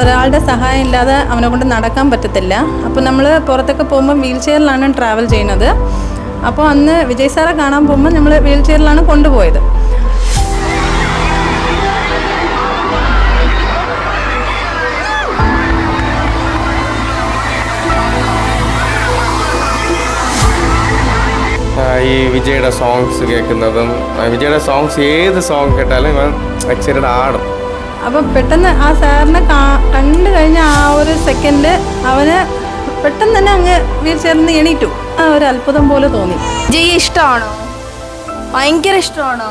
ഒരാളുടെ സഹായം ഇല്ലാതെ അവനെ കൊണ്ട് നടക്കാൻ പറ്റത്തില്ല. അപ്പോൾ നമ്മൾ പുറത്തൊക്കെ പോകുമ്പോൾ വീൽ ചെയറിലാണ് ട്രാവൽ ചെയ്യുന്നത്. അപ്പോൾ അന്ന് വിജയ് സാറെ കാണാൻ പോകുമ്പോൾ നമ്മൾ വീൽ ചെയറിലാണ് കൊണ്ടുപോയത്. ഈ വിജയുടെ സോങ്സ് കേൾക്കുന്നതും വിജയുടെ സോങ്സ് ഏത് സോങ് കേട്ടാലും ഇവൻ എക്സൈറ്റഡ് ആടും. അപ്പം പെട്ടെന്ന് ആ സാറിനെ കണ്ടു കഴിഞ്ഞ ആ ഒരു സെക്കൻഡ് അവന് പെട്ടെന്ന് തന്നെ അങ്ങ് വീൽ ചേർന്ന് എണീറ്റു. ആ ഒരു അത്ഭുതം പോലെ തോന്നി. വിജയ് ഇഷ്ടമാണോ? ഭയങ്കര ഇഷ്ടമാണോ?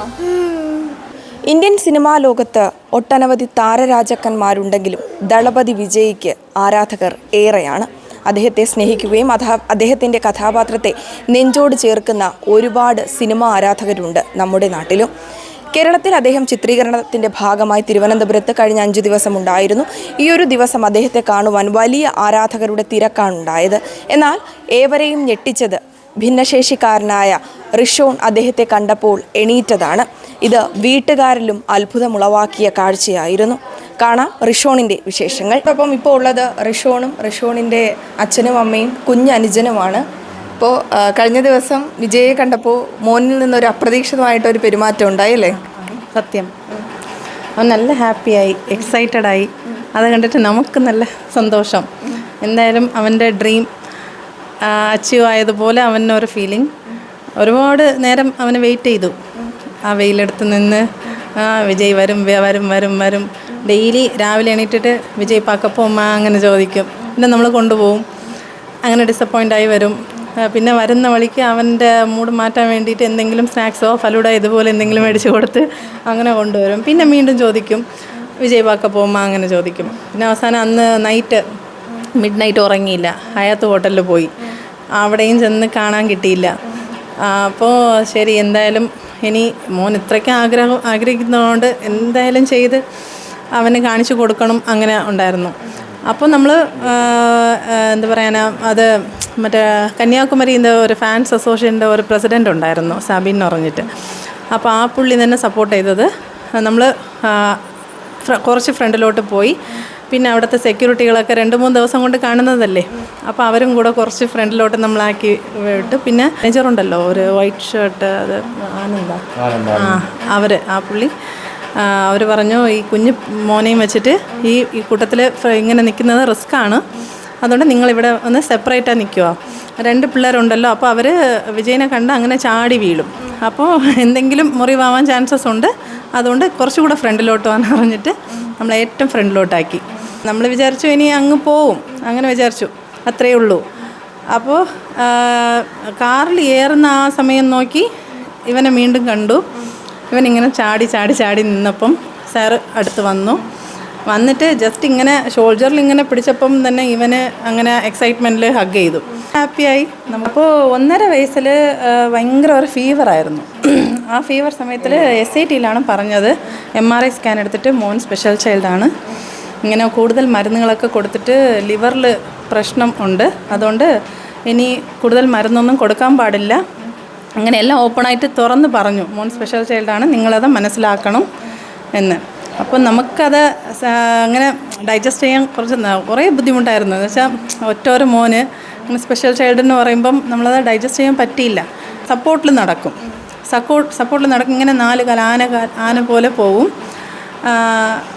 ഇന്ത്യൻ സിനിമാ ലോകത്ത് ഒട്ടനവധി താരരാജാക്കന്മാരുണ്ടെങ്കിലും ദളപതി വിജയ്ക്ക് ആരാധകർ ഏറെയാണ്. അദ്ദേഹത്തെ സ്നേഹിക്കുകയും അദ്ദേഹത്തിൻ്റെ കഥാപാത്രത്തെ നെഞ്ചോട് ചേർക്കുന്ന ഒരുപാട് സിനിമാ ആരാധകരുണ്ട് നമ്മുടെ നാട്ടിലും. കേരളത്തിൽ അദ്ദേഹം ചിത്രീകരണത്തിൻ്റെ ഭാഗമായി തിരുവനന്തപുരത്ത് കഴിഞ്ഞ 5 ദിവസം ഉണ്ടായിരുന്നു. ഈ ഒരു ദിവസം അദ്ദേഹത്തെ കാണുവാൻ വലിയ ആരാധകരുടെ തിരക്കാണുണ്ടായത്. എന്നാൽ ഏവരെയും ഞെട്ടിച്ചത് ഭിന്നശേഷിക്കാരനായ റിഷോൺ അദ്ദേഹത്തെ കണ്ടപ്പോൾ എണീറ്റതാണ്. ഇത് വീട്ടുകാരിലും അത്ഭുതമുളവാക്കിയ കാഴ്ചയായിരുന്നു. കാണാം റിഷോണിൻ്റെ വിശേഷങ്ങൾ. അപ്പം ഇപ്പോൾ ഉള്ളത് റിഷോണും റിഷോണിൻ്റെ അച്ഛനും അമ്മയും കുഞ്ഞനുജനുമാണ്. ഇപ്പോൾ കഴിഞ്ഞ ദിവസം വിജയെ കണ്ടപ്പോൾ മോനിൽ നിന്നൊരു അപ്രതീക്ഷിതമായിട്ടൊരു പെരുമാറ്റം ഉണ്ടായില്ലേ? സത്യം, അവൻ നല്ല ഹാപ്പിയായി, എക്സൈറ്റഡായി. അത് കണ്ടിട്ട് നമുക്ക് നല്ല സന്തോഷം. എന്തായാലും അവൻ്റെ ഡ്രീം അച്ചീവ് ആയതുപോലെ അവനൊരു ഫീലിംഗ്. ഒരുപാട് നേരം അവന് വെയിറ്റ് ചെയ്തു. ആ വെയിലെടുത്ത് നിന്ന് വിജയ് വരും വരും വരും വരും. ഡെയിലി രാവിലെ എണീറ്റിട്ട് വിജയ് പാക്കപ്പോൾ അമ്മ അങ്ങനെ ചോദിക്കും. പിന്നെ നമ്മൾ കൊണ്ടുപോകും. അങ്ങനെ ഡിസപ്പോയിൻ്റായി വരും. പിന്നെ വരുന്ന വഴിക്ക് അവൻ്റെ മൂഡ് മാറ്റാൻ വേണ്ടിയിട്ട് എന്തെങ്കിലും സ്നാക്സോ ഫലൂഡ ഇതുപോലെ എന്തെങ്കിലും മേടിച്ച് കൊടുത്ത് അങ്ങനെ കൊണ്ടുവരും. പിന്നെ വീണ്ടും ചോദിക്കും വിജയ് പാക്കപ്പോൾ അമ്മ അങ്ങനെ ചോദിക്കും. പിന്നെ അവസാനം അന്ന് മിഡ് നൈറ്റ് ഉറങ്ങിയില്ല. ഹയാത്ത് ഹോട്ടലിൽ പോയി. അവിടെയും ചെന്ന് കാണാൻ കിട്ടിയില്ല. അപ്പോൾ ശരി, എന്തായാലും ഇനി മോൻ ഇത്രയ്ക്ക് ആഗ്രഹിക്കുന്നതുകൊണ്ട് എന്തായാലും ചെയ്ത് അവന് കാണിച്ചു കൊടുക്കണം, അങ്ങനെ ഉണ്ടായിരുന്നു. അപ്പോൾ നമ്മൾ എന്താ പറയാനാ, അത് മറ്റേ കന്യാകുമാരിൻ്റെ ഒരു ഫാൻസ് അസോസിയേഷൻ്റെ ഒരു പ്രസിഡൻ്റ് ഉണ്ടായിരുന്നു, സാബിൻ എന്ന് പറഞ്ഞിട്ട്. അപ്പോൾ ആ പുള്ളി തന്നെ സപ്പോർട്ട് ചെയ്തത്. നമ്മൾ കുറച്ച് ഫ്രണ്ടിലോട്ട് പോയി. പിന്നെ അവിടുത്തെ സെക്യൂരിറ്റികളൊക്കെ 2-3 ദിവസം കൊണ്ട് കാണുന്നതല്ലേ, അപ്പോൾ അവരും കൂടെ കുറച്ച് ഫ്രണ്ടിലോട്ട് നമ്മളാക്കി വിട്ട്. പിന്നെ മേജറുണ്ടല്ലോ, ഒരു വൈറ്റ് ഷർട്ട്, അത് ആനന്ദ, ആ പുള്ളി അവർ പറഞ്ഞു ഈ കുഞ്ഞു മോനെയും വെച്ചിട്ട് ഈ കൂട്ടത്തിൽ ഇങ്ങനെ നിൽക്കുന്നത് റിസ്ക്കാണ്, അതുകൊണ്ട് നിങ്ങളിവിടെ ഒന്ന് സെപ്പറേറ്റായി നിൽക്കുക. 2 പിള്ളേരുണ്ടല്ലോ, അപ്പോൾ അവർ വിജയനെ കണ്ട് അങ്ങനെ ചാടി വീഴും. അപ്പോൾ എന്തെങ്കിലും മുറിവാവാൻ ചാൻസസ് ഉണ്ട്. അതുകൊണ്ട് കുറച്ചുകൂടെ ഫ്രണ്ടിലോട്ട് വന്ന് പറഞ്ഞിട്ട് നമ്മൾ ഏറ്റവും ഫ്രണ്ടിലോട്ടാക്കി. നമ്മൾ വിചാരിച്ചു ഇനി അങ്ങ് പോവും, അങ്ങനെ വിചാരിച്ചു, അത്രയേ ഉള്ളൂ. അപ്പോൾ കാറിൽ ഏറുന്ന ആ സമയം നോക്കി ഇവനെ വീണ്ടും കണ്ടു. ഇവനിങ്ങനെ ചാടി നിന്നപ്പം സാറ് അടുത്ത് വന്നിട്ട് ജസ്റ്റ് ഇങ്ങനെ ഷോൾഡറിൽ ഇങ്ങനെ പിടിച്ചപ്പം തന്നെ ഇവന് അങ്ങനെ എക്സൈറ്റ്മെൻറ്റിൽ ഹഗ് ചെയ്തു, ഹാപ്പിയായി. അപ്പോൾ 1.5 വയസ്സിൽ ഭയങ്കര ഒരു ഫീവറായിരുന്നു. ആ ഫീവർ സമയത്തിൽ SITയിലാണ് പറഞ്ഞത്. MRI സ്കാൻ എടുത്തിട്ട് മോൻ സ്പെഷ്യൽ ചൈൽഡാണ്. ഇങ്ങനെ കൂടുതൽ മരുന്നുകളൊക്കെ കൊടുത്തിട്ട് ലിവറിൽ പ്രശ്നം ഉണ്ട്, അതുകൊണ്ട് ഇനി കൂടുതൽ മരുന്നൊന്നും കൊടുക്കാൻ പാടില്ല. അങ്ങനെ എല്ലാം ഓപ്പണായിട്ട് തുറന്ന് പറഞ്ഞു, മോൻ സ്പെഷ്യൽ ചൈൽഡാണ്, നിങ്ങളത് മനസ്സിലാക്കണം എന്ന്. അപ്പോൾ നമുക്കത് അങ്ങനെ ഡൈജസ്റ്റ് ചെയ്യാൻ കുറേ ബുദ്ധിമുട്ടായിരുന്നു. എന്ന് വെച്ചാൽ ഒറ്റൊരു മോന് അങ്ങനെ സ്പെഷ്യൽ ചൈൽഡ് എന്ന് പറയുമ്പം നമ്മളത് ഡൈജസ്റ്റ് ചെയ്യാൻ പറ്റിയില്ല. സപ്പോർട്ടിൽ നടക്കും, ഇങ്ങനെ 4 കാൽ ആന പോലെ പോവും.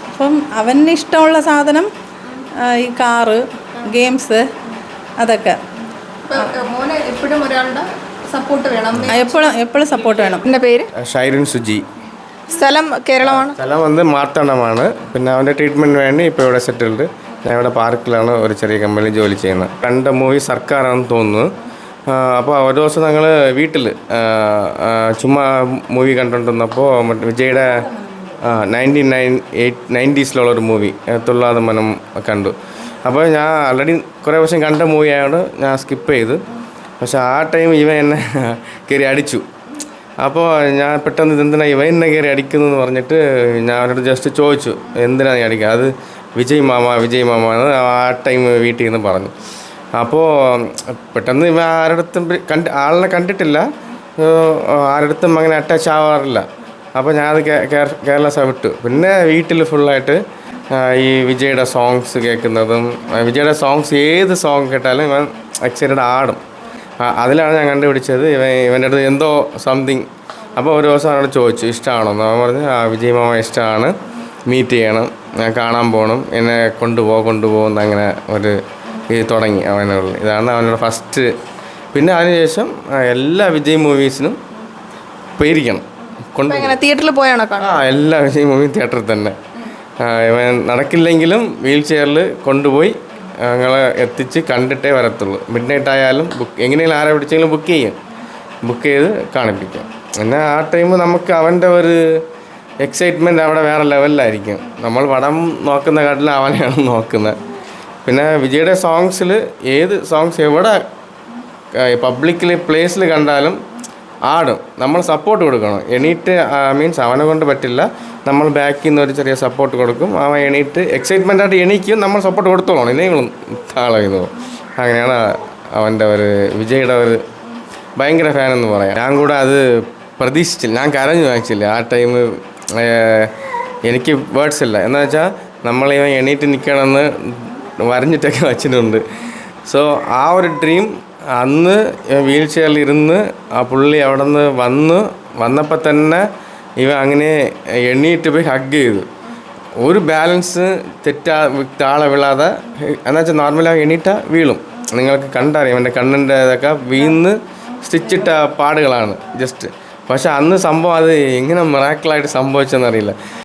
അപ്പം അവന് ഇഷ്ടമുള്ള സാധനം ഈ കാറ്, ഗെയിംസ്, അതൊക്കെ. എപ്പോഴും ഒരാളുടെ സപ്പോർട്ട് വേണം, എപ്പോഴും സപ്പോർട്ട് വേണം. എൻ്റെ പേര് ഷൈറിൻ സുജി. സ്ഥലം കേരളമാണ്. സ്ഥലം മാർത്താണ്ഡമാണ്. പിന്നെ അവൻ്റെ ട്രീറ്റ്മെൻറ്റിന് വേണ്ടി ഇപ്പോൾ ഇവിടെ സെറ്റിൽഡ്. ഞാൻ ഇവിടെ പാർക്കിലാണ് ഒരു ചെറിയ കമ്പനിയിൽ ജോലി ചെയ്യുന്നത്. കണ്ട മൂവി സർക്കാരാണെന്ന് തോന്നുന്നു. അപ്പോൾ ഒരു ദിവസം ഞങ്ങൾ വീട്ടിൽ ചുമ്മാ മൂവി കണ്ടുകൊണ്ടിരുന്നപ്പോൾ വിജയുടെ 90s മൂവി തുള്ളാതെ മനം കണ്ടു. അപ്പോൾ ഞാൻ ആൾറെഡി കുറേ വർഷം കണ്ട മൂവി ആയതുകൊണ്ട് ഞാൻ സ്കിപ്പ് ചെയ്തു. പക്ഷേ ആ ടൈം ഇവൻ എന്നെ കയറി അടിച്ചു. അപ്പോൾ ഞാൻ പെട്ടെന്ന് ഇതെന്തിനാ ഇവൻ എന്നെ കയറി അടിക്കുന്നു പറഞ്ഞിട്ട് ഞാൻ അവരോട് ജസ്റ്റ് ചോദിച്ചു, എന്തിനാണ് നീ അടിക്കുക? അത് വിജയ് മാമ എന്ന് ആ ടൈം വീട്ടിൽ നിന്ന് പറഞ്ഞു. അപ്പോൾ പെട്ടെന്ന് ഇവ ആരുടെടുത്തും ആളിനെ കണ്ടിട്ടില്ല, ആരുടെടുത്തും അങ്ങനെ അറ്റാച്ച് ആവാറില്ല. അപ്പോൾ ഞാനത് കേരള സഭ വിട്ടു. പിന്നെ വീട്ടിൽ ഫുള്ളായിട്ട് ഈ വിജയുടെ സോങ്സ് കേൾക്കുന്നതും, വിജയുടെ സോങ്സ് ഏത് സോങ് കേട്ടാലും ഇവൻ എക്സൈറ്റഡ് ആടും. അതിലാണ് ഞാൻ കണ്ടുപിടിച്ചത് ഇവൻ്റെ അടുത്ത് എന്തോ സംതിങ്. അപ്പോൾ ഒരു ദിവസം അവനോട് ചോദിച്ചു ഇഷ്ടമാണോ എന്ന്. അവൻ പറഞ്ഞു വിജയ് മാമ ഇഷ്ടമാണ്, മീറ്റ് ചെയ്യണം, ഞാൻ കാണാൻ പോകണം, എന്നെ കൊണ്ടുപോകുന്ന അങ്ങനെ ഒരു ഇത് തുടങ്ങി അവനുള്ള. ഇതാണ് അവനോട് ഫസ്റ്റ്. പിന്നെ അതിനുശേഷം എല്ലാ വിജയ് മൂവീസിനും പോയിരിക്കണം. തിയേറ്ററിൽ പോയാണോ കാണാൻ? എല്ലാ വിജയ് മൂവിയും തിയേറ്ററിൽ തന്നെ. ഇവൻ നടക്കില്ലെങ്കിലും വീൽ ചെയറിൽ കൊണ്ടുപോയി ഞങ്ങളെ എത്തിച്ച് കണ്ടിട്ടേ വരത്തുള്ളൂ. മിഡ് നൈറ്റ് ആയാലും എങ്ങനെയെങ്കിലും ആരെ പിടിച്ചെങ്കിലും ബുക്ക് ചെയ്ത് കാണിപ്പിക്കും. പിന്നെ ആ ടൈം നമുക്ക് അവൻ്റെ ഒരു എക്സൈറ്റ്മെൻറ്റ് അവിടെ വേറെ ലെവലിലായിരിക്കും. നമ്മൾ പടം നോക്കുന്ന കാട്ടിലും അവനെയാണ് നോക്കുന്നത്. പിന്നെ വിജയുടെ സോങ്സിൽ ഏത് സോങ്സ് എവിടെ പബ്ലിക്കിൽ പ്ലേസിൽ കണ്ടാലും ആടും. നമ്മൾ സപ്പോർട്ട് കൊടുക്കണം. എണീറ്റ് മീൻസ് അവനെ കൊണ്ട് പറ്റില്ല, നമ്മൾ ബാക്കിൽ നിന്ന് ഒരു ചെറിയ സപ്പോർട്ട് കൊടുക്കും. അവൻ എണീറ്റ് എക്സൈറ്റ്മെൻറ്റായിട്ട് എണീക്കും, നമ്മൾ സപ്പോർട്ട് കൊടുത്തോളണം, ഇല്ലെങ്കിൽ താളം ഇത് പോകും. അങ്ങനെയാണ് അവൻ്റെ ഒരു വിജയുടെ ഒരു ഭയങ്കര ഫാനെന്ന് പറയാം. ഞാൻ കൂടെ അത് പ്രതീക്ഷിച്ചില്ല. ഞാൻ കരഞ്ഞു ആക്ച്വലി ആ ടൈം. എനിക്ക് വേർഡ്സ് ഇല്ല. എന്ന് വെച്ചാൽ നമ്മളിവൻ എണീറ്റ് നിൽക്കണമെന്ന് വരഞ്ഞിട്ടൊക്കെ വച്ചിട്ടുണ്ട്. സോ ആ ഒരു ഡ്രീം അന്ന് വീൽ ചെയറിലിരുന്ന് ആ പുള്ളി അവിടെ നിന്ന് വന്നപ്പോൾ തന്നെ ഇവ അങ്ങനെ എണ്ണീറ്റ് പോയി ഹഗ് ചെയ്തു. ഒരു ബാലൻസ് താളെ വീഴാതെ. എന്നുവെച്ചാൽ നോർമലായി എണീറ്റ വീഴും. നിങ്ങൾക്ക് കണ്ടറിയാം എൻ്റെ കണ്ണിൻ്റെ ഇതൊക്കെ വീണ് സ്റ്റിച്ചിട്ട പാടുകളാണ് ജസ്റ്റ്. പക്ഷെ അന്ന് സംഭവം അത് എങ്ങനെ മിറാക്കിളായിട്ട് സംഭവിച്ചെന്നറിയില്ല.